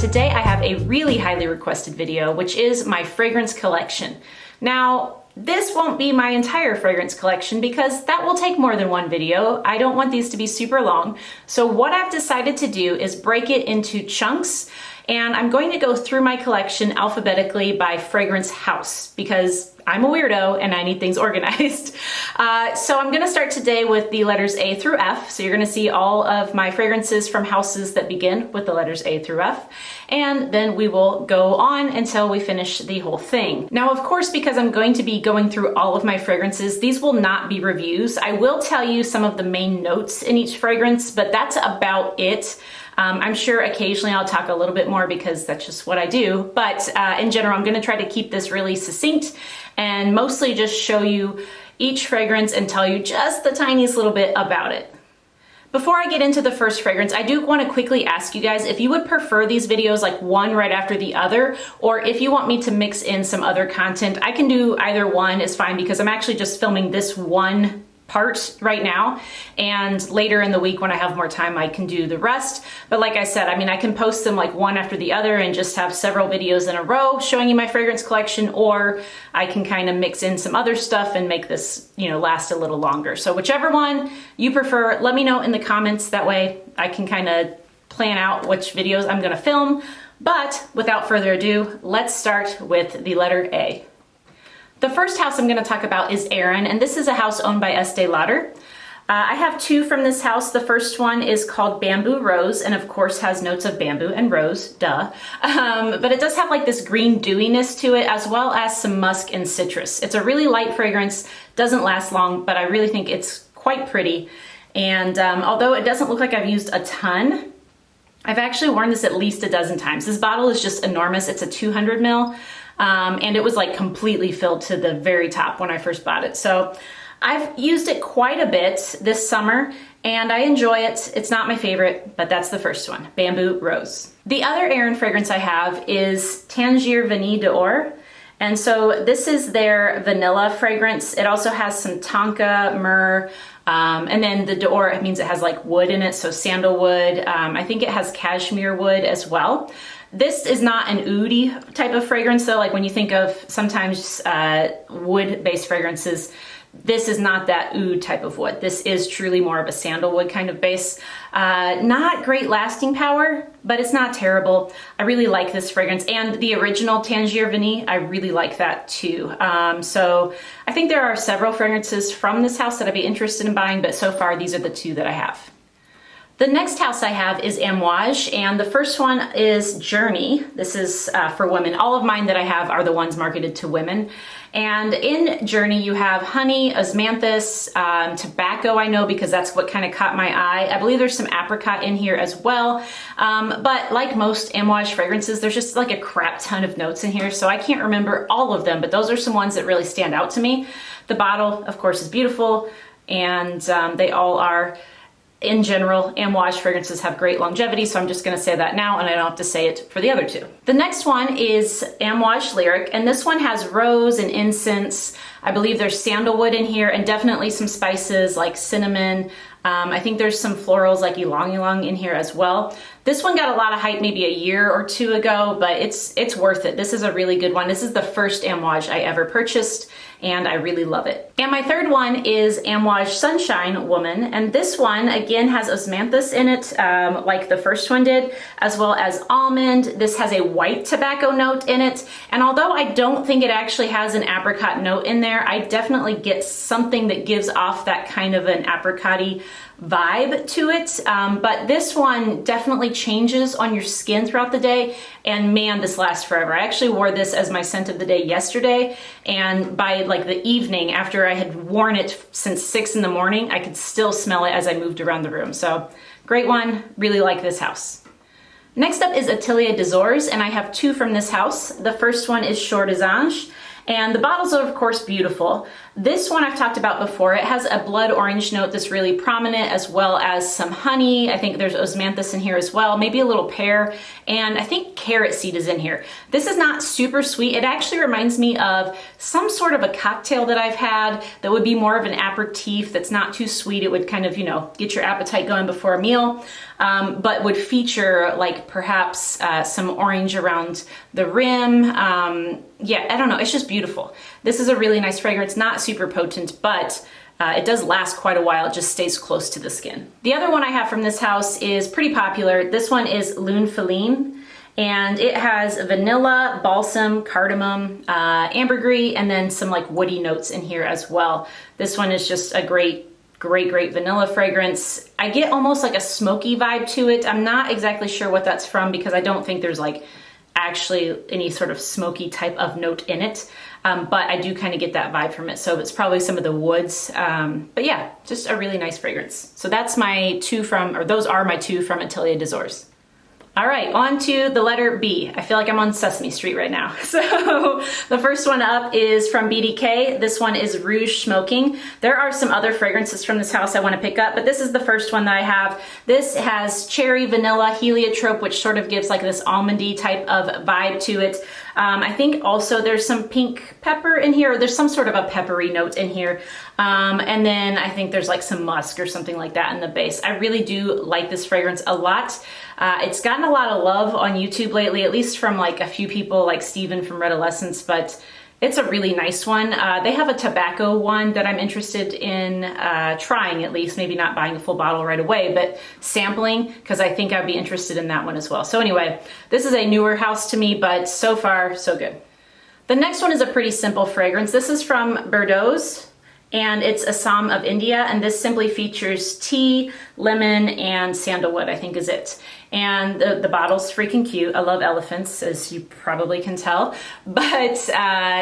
today I have a really highly requested video, which is my fragrance collection. Now, this won't be my entire fragrance collection because that will take more than one video. I don't want these to be super long. So what I've decided to do is break it into chunks, and I'm going to go through my collection alphabetically by fragrance house because I'm a weirdo and I need things organized. So I'm gonna start today with the letters A through F. So you're gonna see all of my fragrances from houses that begin with the letters A through F. And then we will go on until we finish the whole thing. Now, of course, because I'm going to be going through all of my fragrances, these will not be reviews. I will tell you some of the main notes in each fragrance, but that's about it. I'm sure occasionally I'll talk a little bit more because that's just what I do. But in general, I'm gonna try to keep this really succinct and mostly just show you each fragrance and tell you just the tiniest little bit about it. Before I get into the first fragrance, I do want to quickly ask you guys if you would prefer these videos like one right after the other, or if you want me to mix in some other content. I can do either one, is fine, because I'm actually just filming this one part right now, and later in the week when I have more time I can do the rest. But like I said, I mean, I can post them like one after the other and just have several videos in a row showing you my fragrance collection, or I can kind of mix in some other stuff and make this, you know, last a little longer. So whichever one you prefer, let me know in the comments. That way I can kind of plan out which videos I'm gonna film. But without further ado, let's start with the letter A. The first house I'm going to talk about is Erin, and this is a house owned by Estee Lauder. I have two from this house. The first one is called Bamboo Rose, and of course has notes of bamboo and rose, duh. But it does have like this green dewiness to it, as well as some musk and citrus. It's a really light fragrance, doesn't last long, but I really think it's quite pretty. And although it doesn't look like I've used a ton, I've actually worn this at least a dozen times. This bottle is just enormous. It's a 200 ml. And it was like completely filled to the very top when I first bought it. So I've used it quite a bit this summer and I enjoy it. It's not my favorite, but that's the first one, Bamboo Rose. The other Erin fragrance I have is Tangier Vanille d'Or. And so this is their vanilla fragrance. It also has some tonka, myrrh, and then the d'Or means it has like wood in it, so sandalwood. I think it has cashmere wood as well. This is not an oudy type of fragrance though, like when you think of sometimes wood-based fragrances, this is not that oud type of wood. This is truly more of a sandalwood kind of base. Not great lasting power, but it's not terrible. I really like this fragrance, and the original Tangier Vanille, I really like that too. So I think there are several fragrances from this house that I'd be interested in buying, but so far these are the two that I have. The next house I have is Amouage, and the first one is Journey. This is for women. All of mine that I have are the ones marketed to women. And in Journey you have honey, osmanthus, tobacco, I know because that's what kind of caught my eye. I believe there's some apricot in here as well. But like most Amouage fragrances, there's just like a crap ton of notes in here, so I can't remember all of them, but those are some ones that really stand out to me. The bottle, of course, is beautiful, and they all are. In general, Amouage fragrances have great longevity, so I'm just gonna say that now and I don't have to say it for the other two. The next one is Amouage Lyric, and this one has rose and incense. I believe there's sandalwood in here and definitely some spices like cinnamon. I think there's some florals like ylang ylang in here as well. This one got a lot of hype maybe a year or two ago, but it's worth it. This is a really good one. This is the first Amouage I ever purchased, and I really love it. And my third one is Amouage Sunshine Woman, and this one again has osmanthus in it, like the first one did, as well as almond. This has a white tobacco note in it, and although I don't think it actually has an apricot note in there, I definitely get something that gives off that kind of an apricot-y vibe to it, but this one definitely changes on your skin throughout the day, and man, this lasts forever. I actually wore this as my scent of the day yesterday, and by like the evening after I had worn it since 6 in the morning, I could still smell it as I moved around the room. So great one, really like this house. Next up is Atelier des Ors, and I have two from this house. The first one is Chore des Anges, and the bottles are of course beautiful. This one I've talked about before. It has a blood orange note that's really prominent, as well as some honey. I think there's osmanthus in here as well, maybe a little pear, and I think carrot seed is in here. This is not super sweet. It actually reminds me of some sort of a cocktail that I've had that would be more of an aperitif that's not too sweet. It would kind of, you know, get your appetite going before a meal, but would feature like perhaps some orange around the rim. Yeah, I don't know, it's just beautiful. This is a really nice fragrance, not super potent, but it does last quite a while. It just stays close to the skin. The other one I have from this house is pretty popular. This one is Lune Feline, and it has vanilla, balsam, cardamom, ambergris, and then some like woody notes in here as well. This one is just a great vanilla fragrance. I get almost like a smoky vibe to it. I'm not exactly sure what that's from because I don't think there's like actually any sort of smoky type of note in it. But I do kind of get that vibe from it. So it's probably some of the woods. But yeah, just a really nice fragrance. So that's my two from, or those are my two from Atelier des Ors. All right, on to the letter B. I feel like I'm on Sesame Street right now. So the first one up is from BDK. This one is Rouge Smoking. There are some other fragrances from this house I want to pick up, but this is the first one that I have. This has cherry, vanilla, heliotrope, which sort of gives like this almondy type of vibe to it. I think also there's some pink pepper in here, or there's some sort of a peppery note in here. And then I think there's like some musk or something like that in the base. I really do like this fragrance a lot. It's gotten a lot of love on YouTube lately, at least from like a few people like Steven from Redolescence, but it's a really nice one. They have a tobacco one that I'm interested in trying, at least, maybe not buying a full bottle right away, but sampling, because I think I'd be interested in that one as well. So anyway, this is a newer house to me, but so far, so good. The next one is a pretty simple fragrance. This is from Bordeaux's, and it's Assam of India, and this simply features tea, lemon, and sandalwood, I think is it. And the bottle's freaking cute. I love elephants, as you probably can tell, but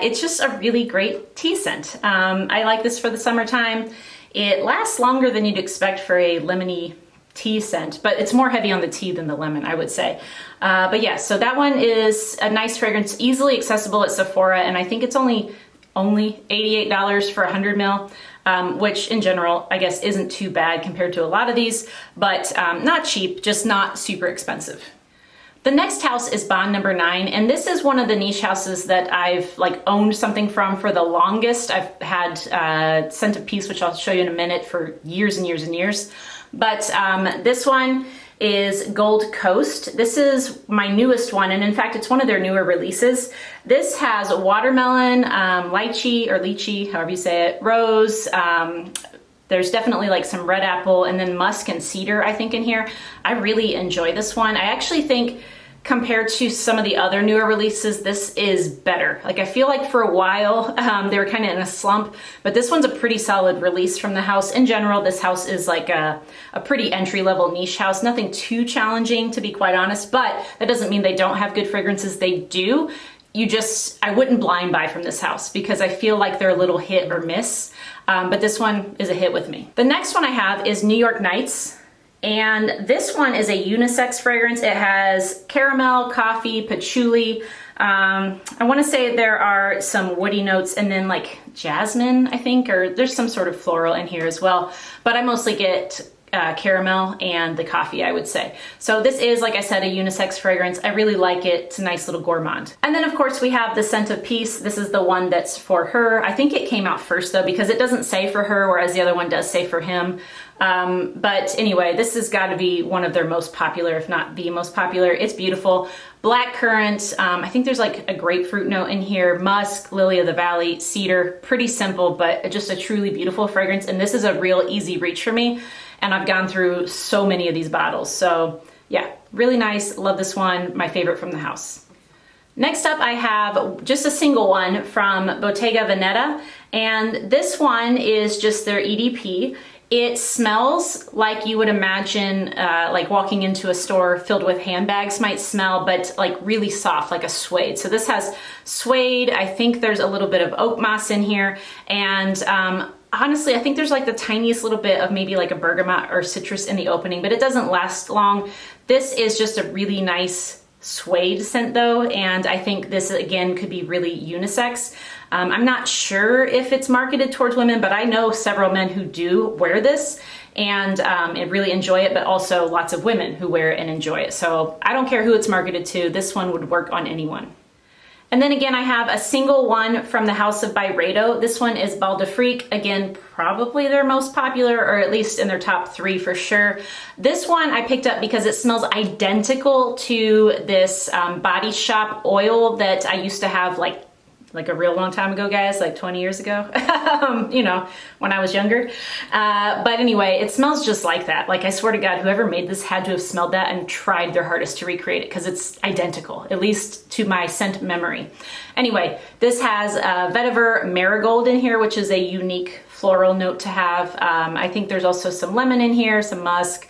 it's just a really great tea scent. I like this for the summertime. It lasts longer than you'd expect for a lemony tea scent, but it's more heavy on the tea than the lemon, I would say. But yeah, so that one is a nice fragrance, easily accessible at Sephora, and I think it's only $88 for 100 ml, which in general, I guess, isn't too bad compared to a lot of these, but not cheap, just not super expensive. The next house is Bond number 9, and this is one of the niche houses that I've like owned something from for the longest. I've had Scent of Peace, which I'll show you in a minute, for years and years and years. But this one is Gold Coast. This is my newest one, and in fact, it's one of their newer releases. This has watermelon, lychee, however you say it, rose. There's definitely like some red apple, and then musk and cedar, I think, in here. I really enjoy this one. I actually think compared to some of the other newer releases, this is better. Like, I feel like for a while they were kind of in a slump, but this one's a pretty solid release from the house. In general, this house is like a pretty entry-level niche house, nothing too challenging, to be quite honest, but that doesn't mean they don't have good fragrances. They do. I wouldn't blind buy from this house because I feel like they're a little hit or miss, but this one is a hit with me. The next one I have is New York Nights. And this one is a unisex fragrance. It has caramel, coffee, patchouli. I want to say there are some woody notes and then like jasmine, I think, or there's some sort of floral in here as well. But I mostly get caramel and the coffee, I would say. So this is, like I said, a unisex fragrance. I really like it. It's a nice little gourmand. And then of course we have the Scent of Peace. This is the one that's for her. I think it came out first though, because it doesn't say for her, whereas the other one does say for him. But anyway, this has got to be one of their most popular, if not the most popular. It's beautiful. Black currant. I think there's like a grapefruit note in here. Musk, lily of the valley, cedar. Pretty simple, but just a truly beautiful fragrance. And this is a real easy reach for me. And I've gone through so many of these bottles. So yeah, really nice. Love this one. My favorite from the house. Next up, I have just a single one from Bottega Veneta. And this one is just their EDP. It smells like you would imagine like walking into a store filled with handbags might smell, but like really soft, like a suede. So this has suede. I think there's a little bit of oak moss in here. And honestly, I think there's like the tiniest little bit of maybe like a bergamot or citrus in the opening, but it doesn't last long. This is just a really nice suede scent though, and I think this again could be really unisex. I'm not sure if it's marketed towards women, but I know several men who do wear this and really enjoy it, but also lots of women who wear it and enjoy it. So I don't care who it's marketed to, this one would work on anyone. And then again, I have a single one from the House of Byredo. This one is Bal d'Afrique. Again, probably their most popular, or at least in their top 3 for sure. This one I picked up because it smells identical to this Body Shop oil that I used to have like a real long time ago, guys, like 20 years ago, you know, when I was younger. But anyway, it smells just like that. Like, I swear to God, whoever made this had to have smelled that and tried their hardest to recreate it, because it's identical, at least to my scent memory. Anyway, this has vetiver marigold in here, which is a unique floral note to have. I think there's also some lemon in here, some musk.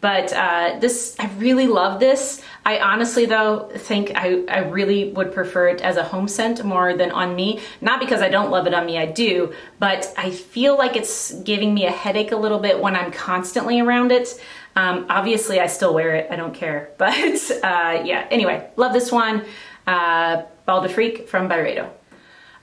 But I really love this. I honestly, though, think I really would prefer it as a home scent more than on me. Not because I don't love it on me, I do, but I feel like it's giving me a headache a little bit when I'm constantly around it. Obviously, I still wear it, I don't care. But yeah, anyway, love this one. Bal d'Afrique from Byredo.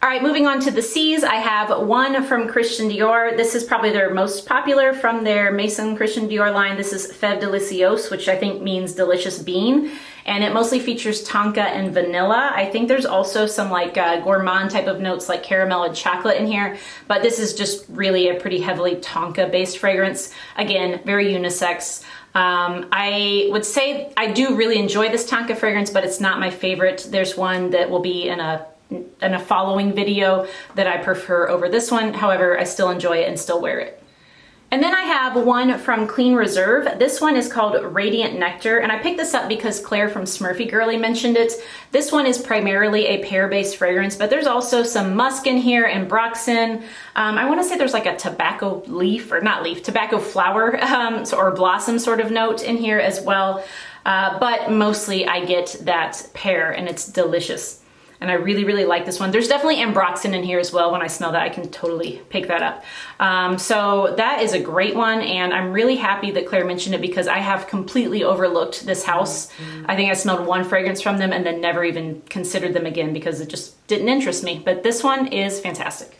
All right, moving on to the C's, I have one from Christian Dior. This is probably their most popular from their Maison Christian Dior line. This is Fève Délicieuse, which I think means delicious bean. And it mostly features tonka and vanilla. I think there's also some like gourmand type of notes like caramel and chocolate in here. But this is just really a pretty heavily tonka based fragrance. Again, very unisex. I would say I do really enjoy this tonka fragrance, but it's not my favorite. There's one that will be in a following video that I prefer over this one. However, I still enjoy it and still wear it. And then I have one from Clean Reserve. This one is called Radiant Nectar, and I picked this up because Claire from Smurfy Girly mentioned it. This one is primarily a pear-based fragrance, but there's also some musk in here and broxin. I want to say there's like a tobacco leaf, or not leaf, tobacco flower or blossom sort of note in here as well. But mostly I get that pear, and it's delicious. And I really, really like this one. There's definitely ambroxan in here as well. When I smell that, I can totally pick that up. So that is a great one, and I'm really happy that Claire mentioned it because I have completely overlooked this house. I think I smelled one fragrance from them and then never even considered them again because it just didn't interest me. But this one is fantastic.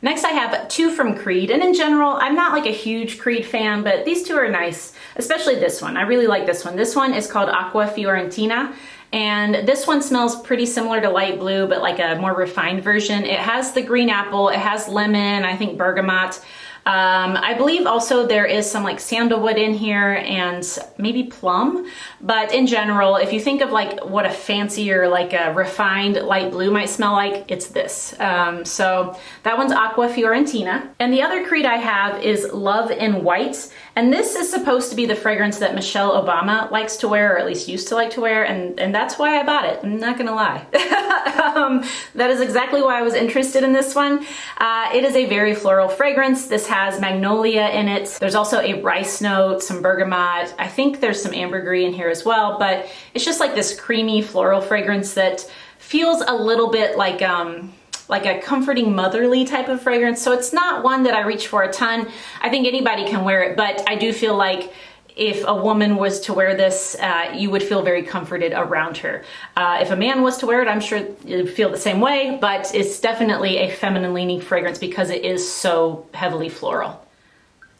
Next, I have two from Creed, and in general, I'm not like a huge Creed fan, but these two are nice, especially this one. I really like this one. This one is called Aqua Fiorentina. And this one smells pretty similar to light blue, but like a more refined version. It has the green apple, it has lemon, I think bergamot. I believe also there is some like sandalwood in here and maybe plum, but in general, if you think of like what a fancier, like a refined light blue might smell like, it's this. So that one's Aqua Fiorentina. And the other Creed I have is Love in White. And this is supposed to be the fragrance that Michelle Obama likes to wear, or at least used to like to wear, and that's why I bought it. I'm not gonna lie. That is exactly why I was interested in this one. It is a very floral fragrance. This has magnolia in it. There's also a rice note, some bergamot. I think there's some ambergris in here as well, but it's just like this creamy floral fragrance that feels a little bit like a comforting motherly type of fragrance. So it's not one that I reach for a ton. I think anybody can wear it, but I do feel like if a woman was to wear this, you would feel very comforted around her. If a man was to wear it, I'm sure you'd feel the same way, but it's definitely a feminine leaning fragrance because it is so heavily floral.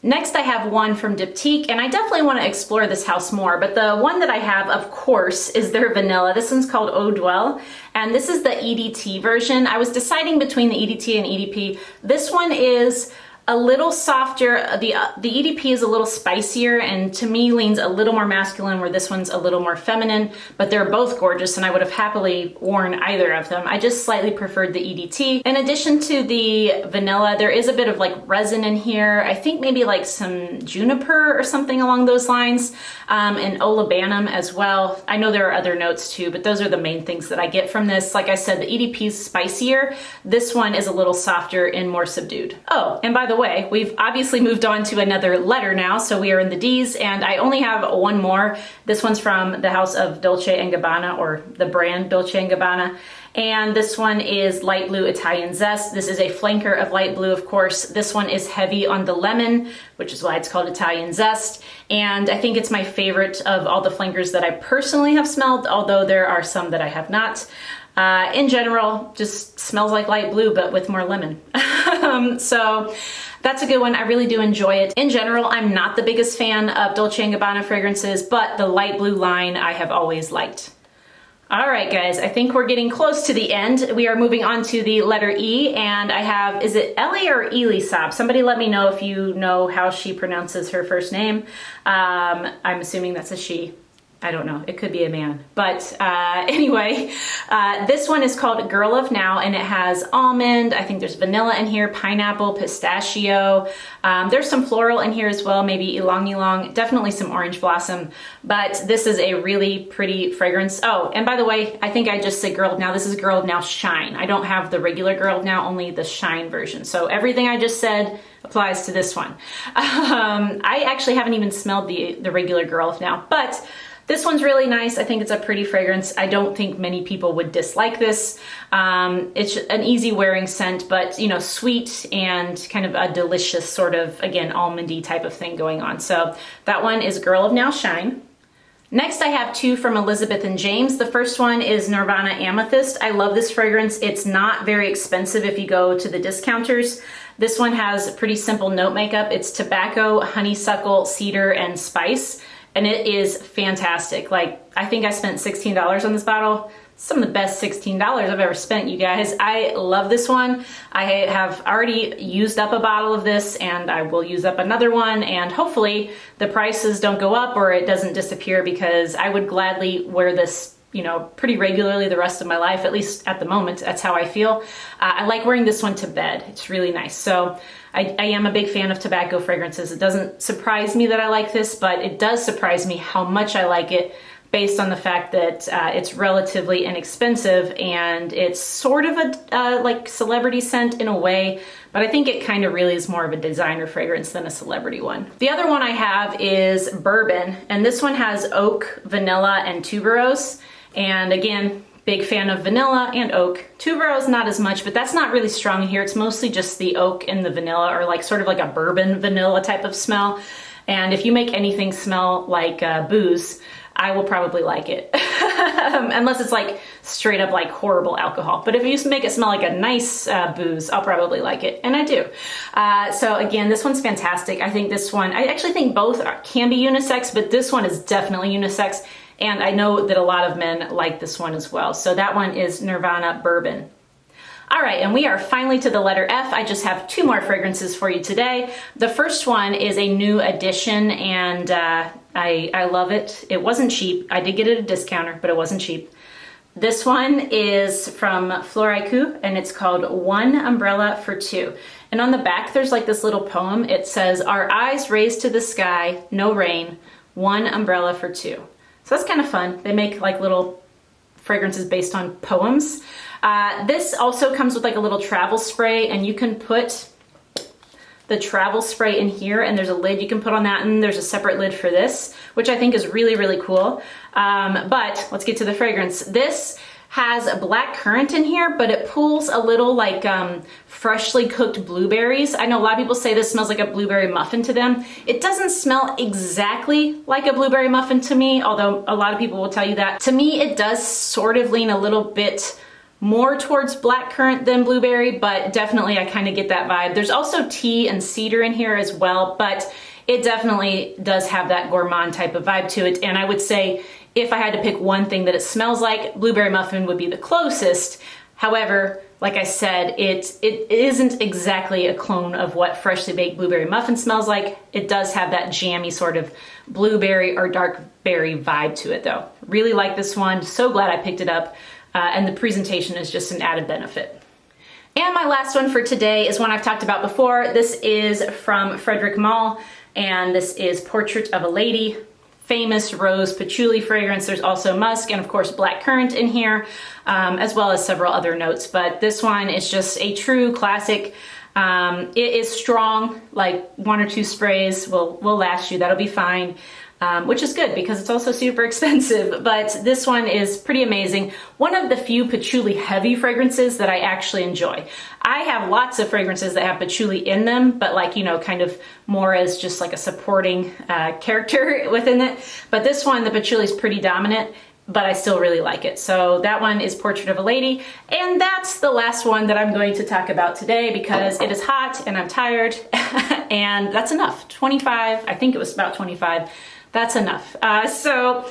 Next, I have one from Diptyque, and I definitely want to explore this house more, but the one that I have, of course, is their vanilla. This one's called Eau Dwell, and this is the EDT version. I was deciding between the EDT and EDP. This one is a little softer. The EDP is a little spicier and to me leans a little more masculine, where this one's a little more feminine, but they're both gorgeous and I would have happily worn either of them. I just slightly preferred the EDT. In addition to the vanilla, there is a bit of like resin in here. I think maybe like some juniper or something along those lines, and olibanum as well. I know there are other notes too, but those are the main things that I get from this. Like I said, the EDP is spicier. This one is a little softer and more subdued. Oh, and by the way, we've obviously moved on to another letter now, so we are in the D's, and I only have one more. This one's from the house of Dolce & Gabbana, or the brand Dolce & Gabbana, and this one is Light Blue Italian Zest. This is a flanker of light blue, of course. This one is heavy on the lemon, which is why it's called Italian Zest, and I think it's my favorite of all the flankers that I personally have smelled, although there are some that I have not. In general, just smells like light blue, but with more lemon. So that's a good one. I really do enjoy it. In general, I'm not the biggest fan of Dolce & Gabbana fragrances, but the light blue line I have always liked. All right, guys, I think we're getting close to the end. We are moving on to the letter E, and I have, is it Ellie or Elisab? Somebody let me know if you know how she pronounces her first name. I'm assuming that's a she. I don't know, it could be a man. But anyway, this one is called Girl of Now, and it has almond, I think there's vanilla in here, pineapple, pistachio. There's some floral in here as well, maybe ylang ylang, definitely some orange blossom. But this is a really pretty fragrance. Oh, and by the way, I think I just said Girl of Now. This is Girl of Now Shine. I don't have the regular Girl of Now, only the Shine version. So everything I just said applies to this one. I actually haven't even smelled the regular Girl of Now, but this one's really nice. I think it's a pretty fragrance. I don't think many people would dislike this. It's an easy wearing scent, but you know, sweet and kind of a delicious sort of, again, almondy type of thing going on. So that one is Girl of Now Shine. Next, I have two from Elizabeth and James. The first one is Nirvana Amethyst. I love this fragrance. It's not very expensive if you go to the discounters. This one has pretty simple note makeup. It's tobacco, honeysuckle, cedar, and spice. And it is fantastic. Like, I think I spent $16 on this bottle. Some of the best $16 I've ever spent, you guys. I love this one. I have already used up a bottle of this, and I will use up another one, and hopefully the prices don't go up or it doesn't disappear, because I would gladly wear this, you know, pretty regularly the rest of my life, at least at the moment. That's how I feel. I like wearing this one to bed. It's really nice. So I am a big fan of tobacco fragrances. It doesn't surprise me that I like this, but it does surprise me how much I like it, based on the fact that it's relatively inexpensive, and it's sort of a like celebrity scent in a way, but I think it kind of really is more of a designer fragrance than a celebrity one. The other one I have is Bourbon, and this one has oak, vanilla, and tuberose. And again, big fan of vanilla and oak. Tuberose not as much, but that's not really strong here. It's mostly just the oak and the vanilla, or like sort of like a bourbon vanilla type of smell. And if you make anything smell like booze, I will probably like it. Unless it's like straight up like horrible alcohol. But if you make it smell like a nice booze, I'll probably like it. And I do. So again, this one's fantastic. I think this one, I actually think both can be unisex, but this one is definitely unisex. And I know that a lot of men like this one as well. So that one is Nirvana Bourbon. All right, and we are finally to the letter F. I just have two more fragrances for you today. The first one is a new addition, and I love it. It wasn't cheap. I did get it at a discounter, but it wasn't cheap. This one is from Floricu, and it's called One Umbrella for Two. And on the back, there's like this little poem. It says, "Our eyes raised to the sky, no rain, one umbrella for two." So that's kind of fun. They make like little fragrances based on poems. This also comes with like a little travel spray, and you can put the travel spray in here, and there's a lid you can put on that, and there's a separate lid for this, which I think is really, really cool. But let's get to the fragrance. This has a black currant in here, but it pulls a little like freshly cooked blueberries. I know a lot of people say this smells like a blueberry muffin to them. It doesn't smell exactly like a blueberry muffin to me, although a lot of people will tell you that. To me, it does sort of lean a little bit more towards blackcurrant than blueberry, but definitely I kind of get that vibe. There's also tea and cedar in here as well, but it definitely does have that gourmand type of vibe to it. And I would say if I had to pick one thing that it smells like, blueberry muffin would be the closest. However, like I said, it isn't exactly a clone of what freshly baked blueberry muffin smells like. It does have that jammy sort of blueberry or dark berry vibe to it though. Really like this one. So glad I picked it up. And the presentation is just an added benefit. And my last one for today is one I've talked about before. This is from Frederic Malle, and this is Portrait of a Lady. Famous rose patchouli fragrance. There's also musk and of course black currant in here, as well as several other notes. But this one is just a true classic. It is strong, like one or two sprays will last you. That'll be fine. Which is good because it's also super expensive, but this one is pretty amazing. One of the few patchouli heavy fragrances that I actually enjoy. I have lots of fragrances that have patchouli in them, but like, you know, kind of more as just like a supporting character within it. But this one, the patchouli is pretty dominant. but I still really like it. So that one is Portrait of a Lady. And that's the last one that I'm going to talk about today because it is hot and I'm tired and that's enough. 25, I think it was about 25. That's enough. So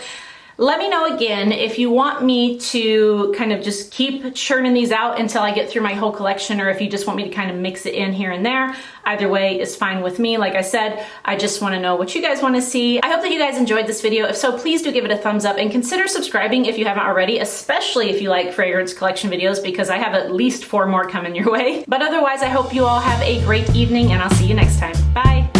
let me know again if you want me to kind of just keep churning these out until I get through my whole collection, or if you just want me to kind of mix it in here and there. Either way is fine with me. Like I said, I just want to know what you guys want to see. I hope that you guys enjoyed this video. If so, please do give it a thumbs up and consider subscribing if you haven't already, especially if you like fragrance collection videos, because I have at least 4 more coming your way. But otherwise, I hope you all have a great evening and I'll see you next time. Bye.